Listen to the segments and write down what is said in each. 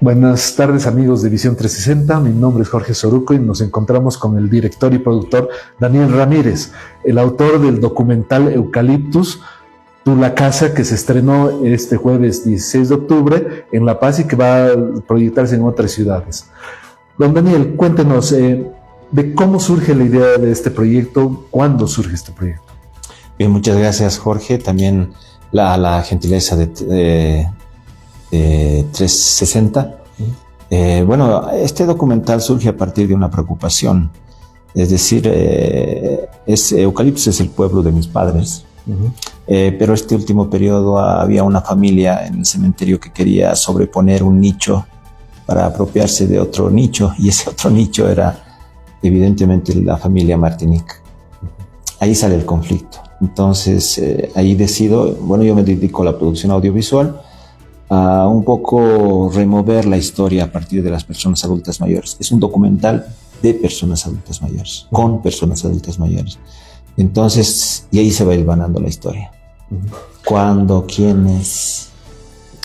Buenas tardes, amigos de Visión 360. Mi nombre es Jorge Soruco y nos encontramos con el director y productor Daniel Ramírez, el autor del documental Eucaliptus, Tú la Casa, que se estrenó este jueves 16 de octubre en La Paz y que va a proyectarse en otras ciudades. Don Daniel, cuéntenos de cómo surge la idea de este proyecto, cuándo surge este proyecto. Bien, muchas gracias, Jorge. También la gentileza de 360. Bueno, este documental surge a partir de una preocupación. Es decir, Eucaliptus es el pueblo de mis padres. Pero este último periodo había una familia en el cementerio que quería sobreponer un nicho para apropiarse de otro nicho, y ese otro nicho era evidentemente la familia Martinique. Ahí sale el conflicto. Entonces ahí decido, bueno, yo me dedico a la producción audiovisual, a un poco remover la historia a partir de las personas adultas mayores. Es un documental de personas adultas mayores, con personas adultas mayores. Entonces, y ahí se va hilvanando la historia. ¿Cuándo? ¿Quiénes?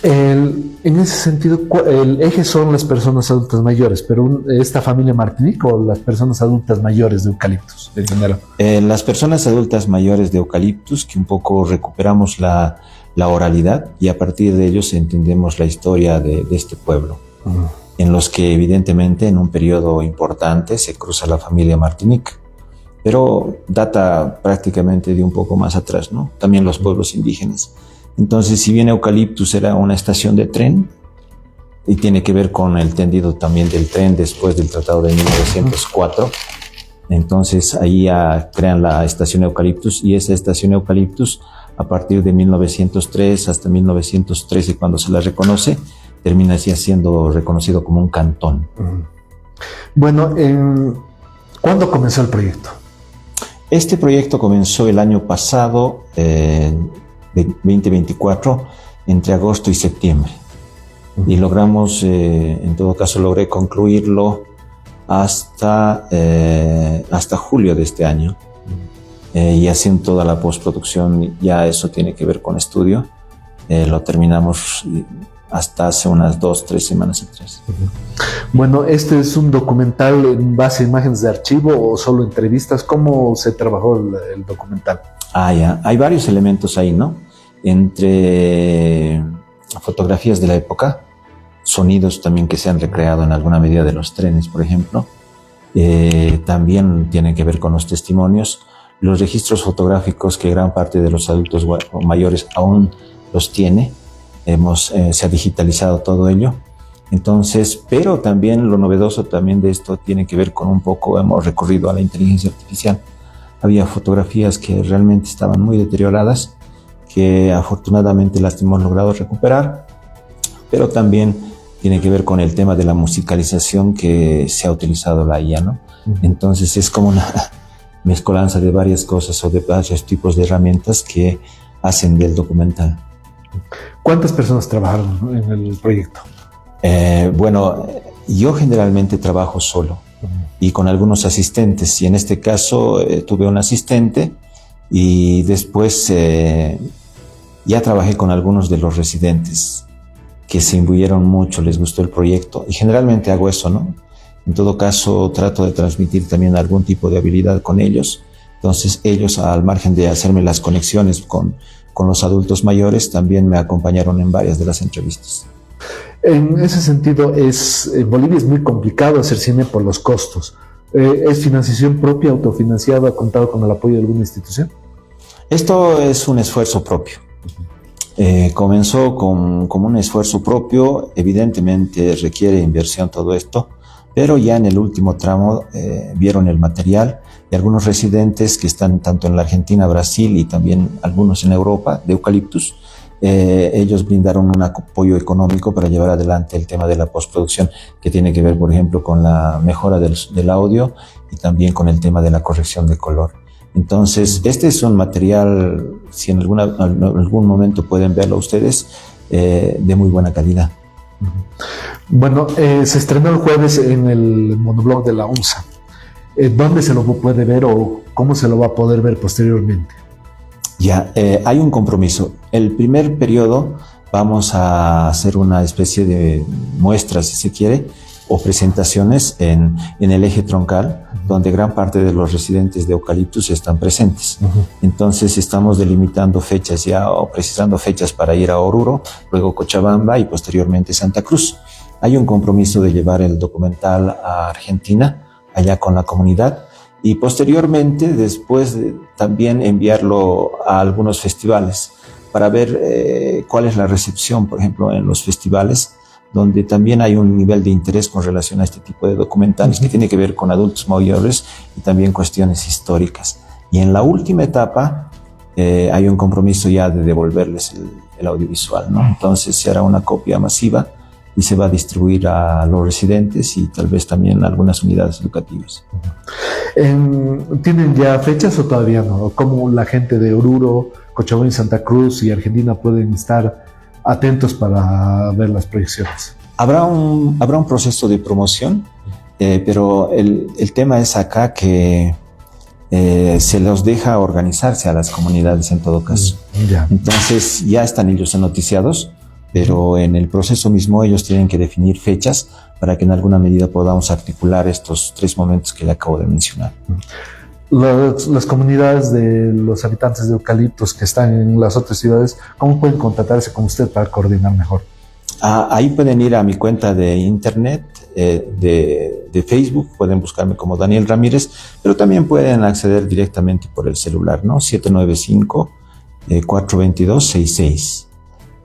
En ese sentido, el eje son las personas adultas mayores, pero ¿esta familia Martinique o las personas adultas mayores de Eucaliptus en general? Las personas adultas mayores de Eucaliptus, que un poco recuperamos la oralidad y a partir de ellos entendemos la historia de este pueblo, en los que evidentemente en un periodo importante se cruza la familia Martinique, pero data prácticamente de un poco más atrás, ¿no? También los pueblos indígenas. Entonces, si bien Eucaliptus era una estación de tren, y tiene que ver con el tendido también del tren después del Tratado de 1904, entonces ahí crean la estación Eucaliptus, y esa estación Eucaliptus, a partir de 1903 hasta 1913, cuando se la reconoce, termina ya siendo reconocido como un cantón. Bueno, ¿cuándo comenzó el proyecto? Este proyecto comenzó el año pasado, 2024, entre agosto y septiembre. Y logramos, en todo caso, logré concluirlo hasta julio de este año. Y haciendo toda la postproducción, ya eso tiene que ver con estudio. Lo terminamos hasta hace unas 2-3 semanas atrás. Bueno, ¿este es un documental en base a imágenes de archivo o solo entrevistas? ¿Cómo se trabajó el documental? Ya. Hay varios elementos ahí, ¿no? Entre fotografías de la época, sonidos también que se han recreado en alguna medida de los trenes, por ejemplo. También tienen que ver con los testimonios, los registros fotográficos que gran parte de los adultos mayores aún los tiene. Se ha digitalizado todo ello. Entonces, pero también lo novedoso también de esto tiene que ver con un poco, hemos recurrido a la inteligencia artificial. Había fotografías que realmente estaban muy deterioradas, que afortunadamente las hemos logrado recuperar, pero también tiene que ver con el tema de la musicalización que se ha utilizado la IA, ¿no? Entonces es como una mezcolanza de varias cosas o de varios tipos de herramientas que hacen del documental. ¿Cuántas personas trabajaron en el proyecto? Bueno, yo generalmente trabajo solo y con algunos asistentes, y en este caso tuve un asistente y después ya trabajé con algunos de los residentes que se imbuyeron mucho, les gustó el proyecto, y generalmente hago eso, ¿no? En todo caso trato de transmitir también algún tipo de habilidad con ellos. Entonces ellos, al margen de hacerme las conexiones con los adultos mayores, también me acompañaron en varias de las entrevistas. En ese sentido, en Bolivia es muy complicado hacer cine por los costos. ¿Es financiación propia, autofinanciada, ha contado con el apoyo de alguna institución? Esto es un esfuerzo propio. Comenzó como un esfuerzo propio, evidentemente requiere inversión todo esto, pero ya en el último tramo vieron el material, y algunos residentes que están tanto en la Argentina, Brasil y también algunos en Europa, de Eucaliptus, ellos brindaron un apoyo económico para llevar adelante el tema de la postproducción, que tiene que ver, por ejemplo, con la mejora del audio y también con el tema de la corrección de color. Entonces, este es un material, si en algún momento pueden verlo ustedes, de muy buena calidad. Bueno, se estrenó el jueves en el monoblog de la UNSA. ¿Dónde se lo puede ver o cómo se lo va a poder ver posteriormente? Ya, hay un compromiso. El primer periodo vamos a hacer una especie de muestras, si se quiere, o presentaciones en el eje troncal, donde gran parte de los residentes de Eucaliptus están presentes. Entonces estamos delimitando fechas ya, o precisando fechas para ir a Oruro, luego Cochabamba y posteriormente Santa Cruz. Hay un compromiso de llevar el documental a Argentina, allá con la comunidad, y posteriormente, después también enviarlo a algunos festivales para ver cuál es la recepción, por ejemplo, en los festivales, donde también hay un nivel de interés con relación a este tipo de documentales que tiene que ver con adultos mayores y también cuestiones históricas. Y en la última etapa hay un compromiso ya de devolverles el audiovisual, ¿no? Entonces se hará una copia masiva y se va a distribuir a los residentes y tal vez también a algunas unidades educativas. ¿Tienen ya fechas o todavía no? ¿Cómo la gente de Oruro, Cochabamba, Santa Cruz y Argentina pueden estar atentos para ver las proyecciones? Habrá un proceso de promoción, pero el tema es acá que se los deja organizarse a las comunidades en todo caso. Entonces ya están ellos noticiados, pero en el proceso mismo ellos tienen que definir fechas para que en alguna medida podamos articular estos 3 momentos que le acabo de mencionar. Las comunidades de los habitantes de Eucaliptus que están en las otras ciudades, ¿cómo pueden contactarse con usted para coordinar mejor? Ahí pueden ir a mi cuenta de internet, de Facebook, pueden buscarme como Daniel Ramírez, pero también pueden acceder directamente por el celular, ¿no? 795-422-66.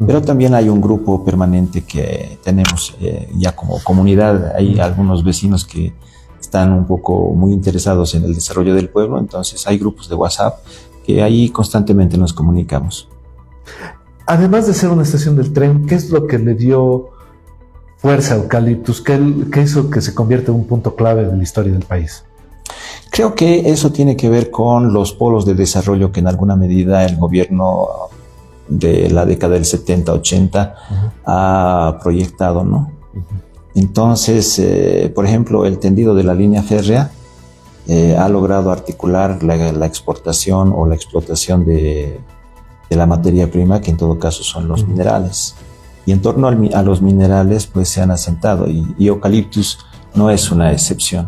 Pero también hay un grupo permanente que tenemos ya como comunidad. Hay algunos vecinos que están un poco muy interesados en el desarrollo del pueblo, entonces hay grupos de WhatsApp que ahí constantemente nos comunicamos. Además de ser una estación del tren, ¿qué es lo que le dio fuerza a Eucaliptus? ¿Qué hizo que se convierta en un punto clave de la historia del país? Creo que eso tiene que ver con los polos de desarrollo que en alguna medida el gobierno de la década del 70-80 ha proyectado, ¿no? Entonces, por ejemplo, el tendido de la línea férrea ha logrado articular la exportación o la explotación de la materia prima, que en todo caso son los minerales. Y en torno a los minerales, pues se han asentado, y Eucaliptus no es una excepción.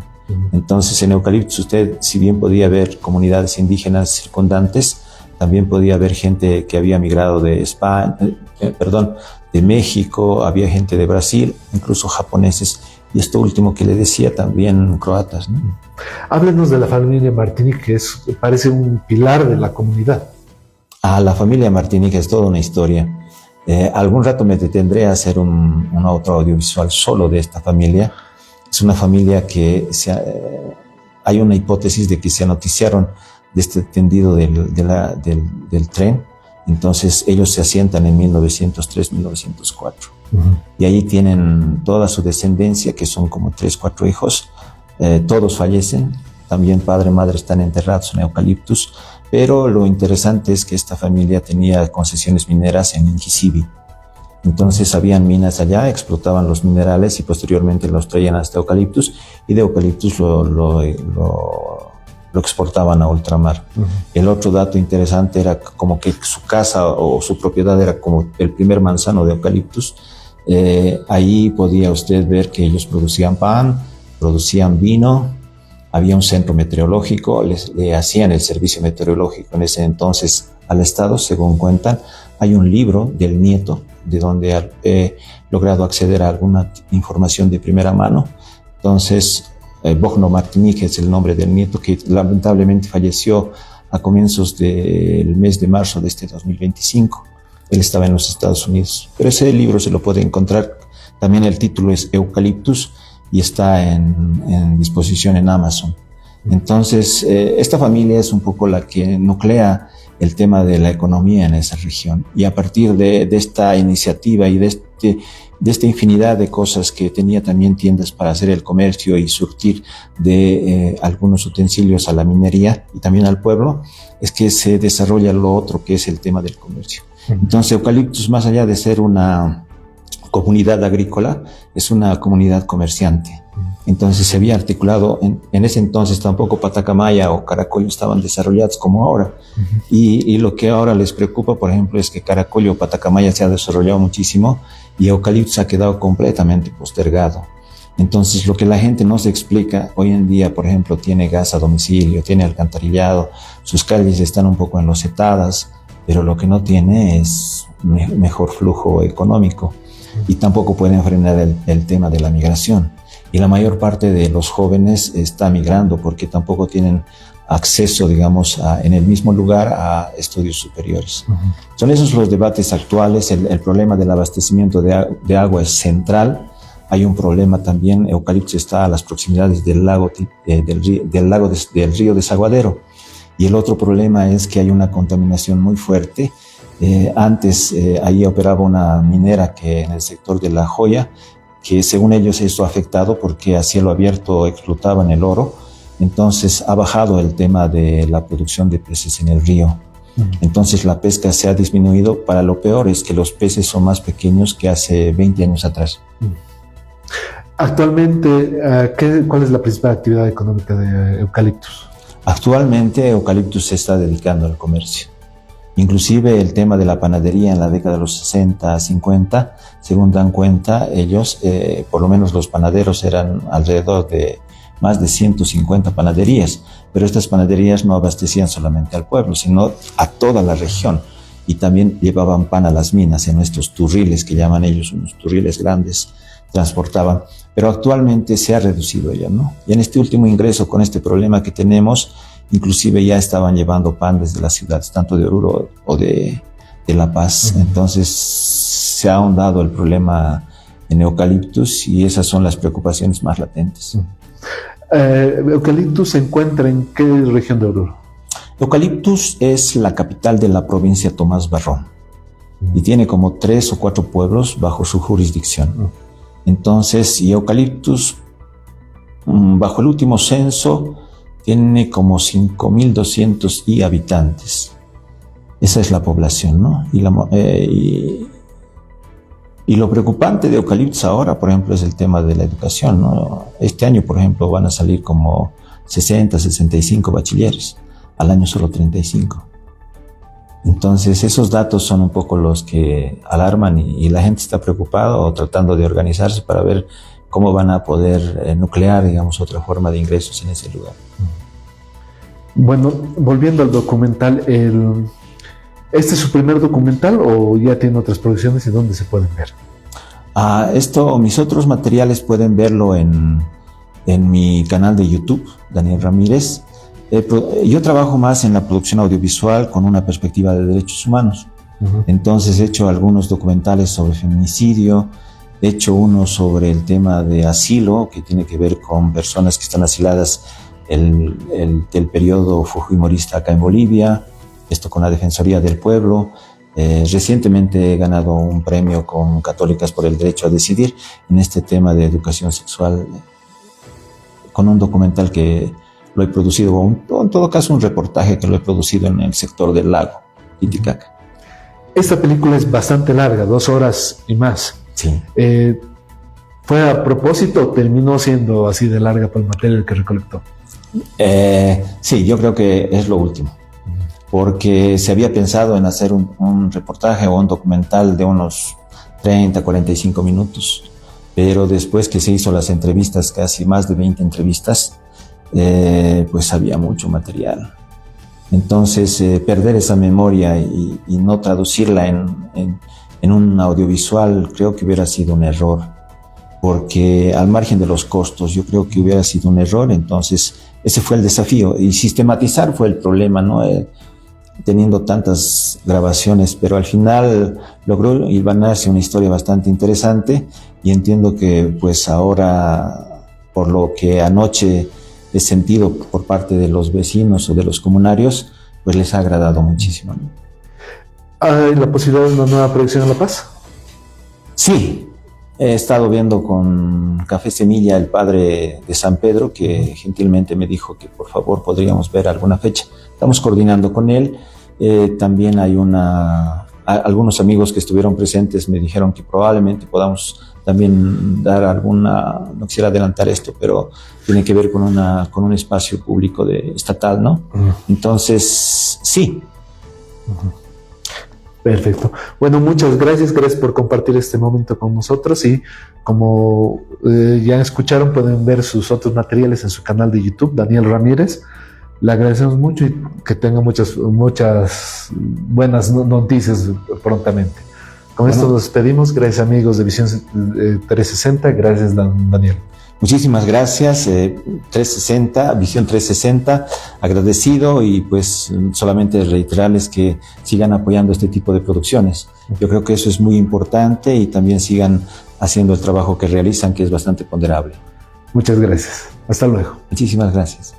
Entonces, en Eucaliptus usted, si bien podía ver comunidades indígenas circundantes, también podía haber gente que había migrado de España, de México, había gente de Brasil, incluso japoneses, y esto último que le decía, también croatas, ¿no? Háblenos de la familia Martinique, que parece un pilar de la comunidad. La familia Martinique es toda una historia. Algún rato me detendré a hacer un otro audiovisual solo de esta familia. Es una familia que hay una hipótesis de que se noticiaron de este tendido del tren. Entonces ellos se asientan en 1903-1904 y ahí tienen toda su descendencia, que son como 3-4 hijos. Todos fallecen, también padre y madre están enterrados en Eucaliptus, pero lo interesante es que esta familia tenía concesiones mineras en Inquisibi. Entonces habían minas allá, explotaban los minerales y posteriormente los traían hasta Eucaliptus, y de Eucaliptus lo exportaban a ultramar. El otro dato interesante era como que su casa o su propiedad era como el primer manzano de Eucaliptus. Ahí podía usted ver que ellos producían pan, producían vino, había un centro meteorológico, le hacían el servicio meteorológico en ese entonces al Estado, según cuentan. Hay un libro del nieto, de donde he logrado acceder a alguna información de primera mano. Entonces, Bogno Martinique es el nombre del nieto, que lamentablemente falleció a comienzos del mes de marzo de este 2025. Él estaba en los Estados Unidos. Pero ese libro se lo puede encontrar. También el título es Eucaliptus y está en disposición en Amazon. Entonces, esta familia es un poco la que nuclea el tema de la economía en esa región. Y a partir de esta iniciativa y de esta infinidad de cosas, que tenía también tiendas para hacer el comercio y surtir de algunos utensilios a la minería y también al pueblo, es que se desarrolla lo otro, que es el tema del comercio. Entonces, Eucaliptus, más allá de ser una comunidad agrícola, es una comunidad comerciante. Entonces se había articulado, en ese entonces tampoco Patacamaya o Caracollo estaban desarrollados como ahora. Y lo que ahora les preocupa, por ejemplo, es que Caracollo o Patacamaya se ha desarrollado muchísimo y Eucaliptus ha quedado completamente postergado. Entonces lo que la gente no se explica, hoy en día, por ejemplo, tiene gas a domicilio, tiene alcantarillado, sus calles están un poco enlosetadas, pero lo que no tiene es mejor flujo económico y tampoco pueden frenar el tema de la migración. Y la mayor parte de los jóvenes está migrando porque tampoco tienen acceso, digamos, en el mismo lugar a estudios superiores. Son esos los debates actuales. El problema del abastecimiento de agua es central. Hay un problema también. Eucaliptus está a las proximidades del río Desaguadero. Y el otro problema es que hay una contaminación muy fuerte. Antes ahí operaba una minera que en el sector de La Joya, que según ellos esto ha afectado porque a cielo abierto explotaban el oro. Entonces ha bajado el tema de la producción de peces en el río. Entonces la pesca se ha disminuido. Para lo peor es que los peces son más pequeños que hace 20 años atrás. Actualmente, ¿cuál es la principal actividad económica de Eucaliptus? Actualmente Eucaliptus se está dedicando al comercio. Inclusive el tema de la panadería en la década de los 60, 50, según dan cuenta ellos, por lo menos los panaderos eran alrededor de más de 150 panaderías, pero estas panaderías no abastecían solamente al pueblo, sino a toda la región, y también llevaban pan a las minas en estos turriles que llaman ellos, unos turriles grandes, transportaban, pero actualmente se ha reducido ya, ¿no? Y en este último ingreso, con este problema que tenemos, inclusive ya estaban llevando pan desde las ciudades, tanto de Oruro o de La Paz. Entonces se ha ahondado el problema en Eucaliptus y esas son las preocupaciones más latentes. ¿Eucaliptus se encuentra en qué región de Oruro? Eucaliptus es la capital de la provincia Tomás Barrón y tiene como 3 o 4 pueblos bajo su jurisdicción. Entonces, y Eucaliptus, bajo el último censo, tiene como 5.200 habitantes. Esa es la población, ¿no? Y lo preocupante de Eucaliptus ahora, por ejemplo, es el tema de la educación, ¿no? Este año, por ejemplo, van a salir como 60, 65 bachilleres. Al año solo 35. Entonces, esos datos son un poco los que alarman y la gente está preocupada o tratando de organizarse para ver cómo van a poder nuclear, digamos, otra forma de ingresos en ese lugar. Bueno, volviendo al documental, ¿este es su primer documental o ya tiene otras producciones y dónde se pueden ver? Mis otros materiales pueden verlo en mi canal de YouTube, Daniel Ramírez. Yo trabajo más en la producción audiovisual con una perspectiva de derechos humanos. Entonces he hecho algunos documentales sobre feminicidio, he hecho uno sobre el tema de asilo, que tiene que ver con personas que están asiladas del periodo fujimorista acá en Bolivia, esto con la Defensoría del Pueblo. Recientemente he ganado un premio con Católicas por el Derecho a Decidir en este tema de educación sexual, con un documental que lo he producido, o en todo caso un reportaje que lo he producido en el sector del lago Titicaca. Esta película es bastante larga, 2 horas y más. Sí. ¿Fue a propósito o terminó siendo así de larga por el material que recolectó? Sí, yo creo que es lo último, porque se había pensado en hacer un reportaje o un documental de unos 30, 45 minutos, pero después que se hizo las entrevistas, casi más de 20 entrevistas, pues había mucho material. Entonces, perder esa memoria y no traducirla en un audiovisual, creo que hubiera sido un error, porque al margen de los costos, yo creo que hubiera sido un error. Entonces, ese fue el desafío, y sistematizar fue el problema, ¿no? Teniendo tantas grabaciones, pero al final logró hilvanarse una historia bastante interesante, y entiendo que pues ahora, por lo que anoche he sentido por parte de los vecinos o de los comunarios, pues les ha agradado muchísimo, ¿no? ¿Hay la posibilidad de una nueva producción en La Paz? Sí, he estado viendo con Café Semilla, el padre de San Pedro, que gentilmente me dijo que por favor podríamos ver alguna fecha. Estamos coordinando con él. También hay algunos amigos que estuvieron presentes me dijeron que probablemente podamos también dar alguna, no quisiera adelantar esto, pero tiene que ver con un espacio público estatal, ¿no? Entonces, sí. Perfecto. Bueno, muchas gracias por compartir este momento con nosotros y como ya escucharon, pueden ver sus otros materiales en su canal de YouTube, Daniel Ramírez. Le agradecemos mucho y que tenga muchas buenas noticias prontamente. Con esto nos despedimos. Gracias, amigos de Visión 360. Gracias, Daniel. Muchísimas gracias, 360, Visión 360, agradecido y pues solamente reiterarles que sigan apoyando este tipo de producciones. Yo creo que eso es muy importante y también sigan haciendo el trabajo que realizan, que es bastante ponderable. Muchas gracias. Hasta luego. Muchísimas gracias.